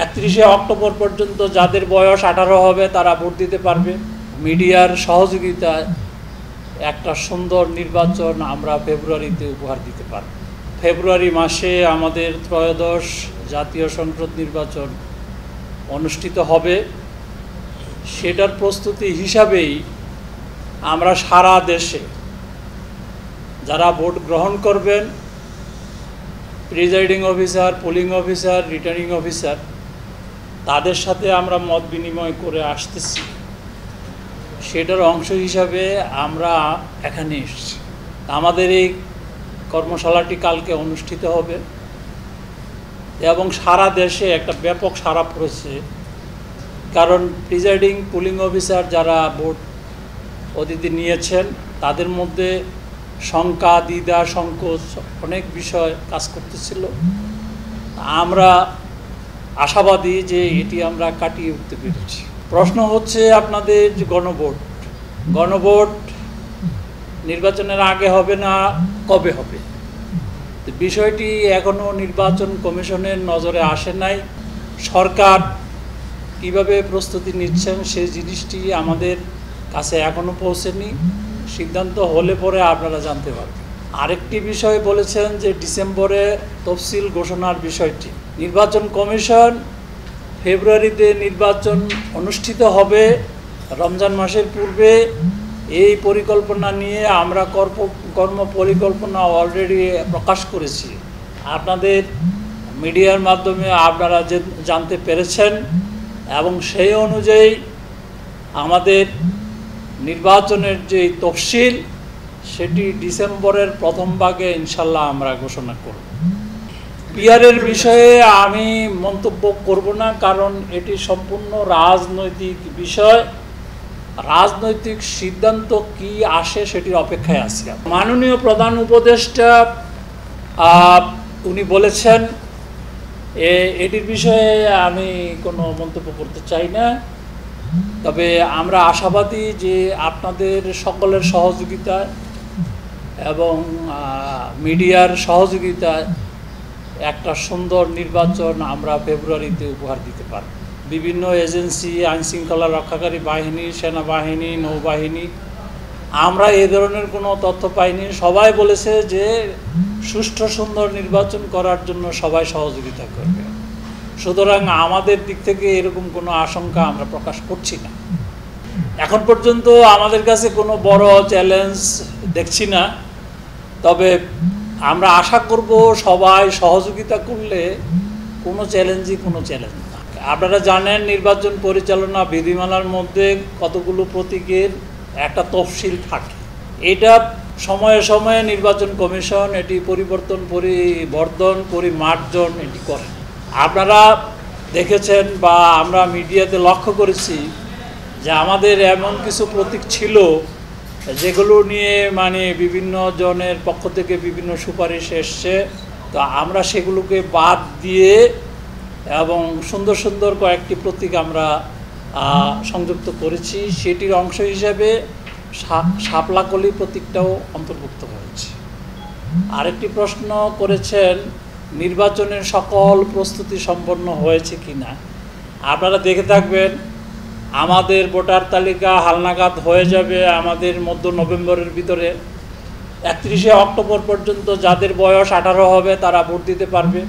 31শে October পর্যন্ত যাদের বয়স 18 হবে তারা ভোট দিতে পারবে। মিডিয়ার সহযোগিতায় একটা সুন্দর নির্বাচন আমরা ফেব্রুয়ারিতে উপহার দিতে পারব। ফেব্রুয়ারি মাসে আমাদের ত্রয়োদশ জাতীয় সংসদ নির্বাচন অনুষ্ঠিত হবে। সেটার প্রস্তুতি হিসাবেই আমরা সারা দেশে যারা ভোট গ্রহণ করবেন, presiding officer, polling officer, returning officer, তাদের সাথে আমরা মত বিনিময় করে আসতেছি। সেটার অংশ হিসাবে আমরা এখানে এসেছি। আমাদের এই কর্মশালাটি কালকে অনুষ্ঠিত হবে এবং সারা দেশে একটা ব্যাপক সাড়া পড়েছে। কারণ প্রিজাইডিং পোলিং অফিসার যারা ভোট অতিথি নিয়েছেন তাদের মধ্যে শঙ্কা, দ্বিধা, সংকোচ অনেক বিষয় কাজ করতেছিল। আমরা আশাবাদী যে এটি আমরা কাটিয়ে উঠতে পেরেছি। প্রশ্ন হচ্ছে আপনাদের যে গণভোট নির্বাচনের আগে হবে না কবে হবে, বিষয়টি এখনো নির্বাচন কমিশনের নজরে আসে নাই। সরকার কিভাবে প্রস্তুতি নিচ্ছেন সেই জিনিসটি আমাদের কাছে এখনো পৌঁছেনি। সিদ্ধান্ত হলে পরে আপনারা জানতে পারবেন। আরেকটি বিষয় বলেছেন যে ডিসেম্বরে তফসিল ঘোষণার বিষয়টি। নির্বাচন কমিশন ফেব্রুয়ারিতে নির্বাচন অনুষ্ঠিত হবে রমজান মাসের পূর্বে, এই পরিকল্পনা নিয়ে আমরা কর্ম পরিকল্পনা অলরেডি প্রকাশ করেছি। আপনাদের মিডিয়ার মাধ্যমে আপনারা জানতে পেরেছেন এবং সেই অনুযায়ী আমাদের নির্বাচনের যে তফসিল সেটি ডিসেম্বরের প্রথম ভাগে ইনশাল্লাহ আমরা ঘোষণা করব। পিআরের বিষয়ে আমি মন্তব্য করব না, কারণ এটি সম্পূর্ণ রাজনৈতিক বিষয়। রাজনৈতিক সিদ্ধান্ত কি আসে সেটির অপেক্ষায় আছি। মাননীয় প্রধান উপদেষ্টা উনি বলেছেন, এটির বিষয়ে আমি কোনো মন্তব্য করতে চাই না। তবে আমরা আশাবাদী যে আপনাদের সকলের সহযোগিতায় এবং মিডিয়ার সহযোগিতায় একটা সুন্দর নির্বাচন আমরা ফেব্রুয়ারিতে উপহার দিতে পারব। বিভিন্ন এজেন্সি, আইনশৃঙ্খলা রক্ষাকারী বাহিনী, সেনাবাহিনী, নৌবাহিনী, আমরা এ ধরনের কোনো তথ্য পাইনি। সবাই বলেছে যে সুষ্ঠু সুন্দর নির্বাচন করার জন্য সবাই সহযোগিতা করবে। সুতরাং আমাদের দিক থেকে এরকম কোনো আশঙ্কা আমরা প্রকাশ করছি না। এখন পর্যন্ত আমাদের কাছে কোনো বড় চ্যালেঞ্জ দেখছি না। তবে আমরা আশা করব সবাই সহযোগিতা করলে কোনো চ্যালেঞ্জ না। আপনারা জানেন নির্বাচন পরিচালনা বিধিমালার মধ্যে কতগুলো প্রতীকের একটা তফসিল থাকে। এটা সময়ে সময়ে নির্বাচন কমিশন এটি পরিমার্জন এটি করে। আপনারা দেখেছেন বা আমরা মিডিয়াতে লক্ষ্য করেছি যে আমাদের এমন কিছু প্রতীক ছিল যেগুলো নিয়ে বিভিন্ন জনের পক্ষ থেকে বিভিন্ন সুপারিশ এসছে। তো আমরা সেগুলোকে বাদ দিয়ে এবং সুন্দর সুন্দর কয়েকটি প্রতীক আমরা সংযুক্ত করেছি। সেটির অংশ হিসাবে শাপলাকলি প্রতীকটাও অন্তর্ভুক্ত হয়েছে। আরেকটি প্রশ্ন করেছেন নির্বাচনের সকল প্রস্তুতি সম্পন্ন হয়েছে কিনা। আপনারা দেখে থাকবেন আমাদের ভোটার তালিকা হালনাগাদ হয়ে যাবে আমাদের মধ্য নভেম্বরের ভিতরে। 31শে অক্টোবর পর্যন্ত যাদের বয়স 18 হবে তারা ভোট দিতে পারবে।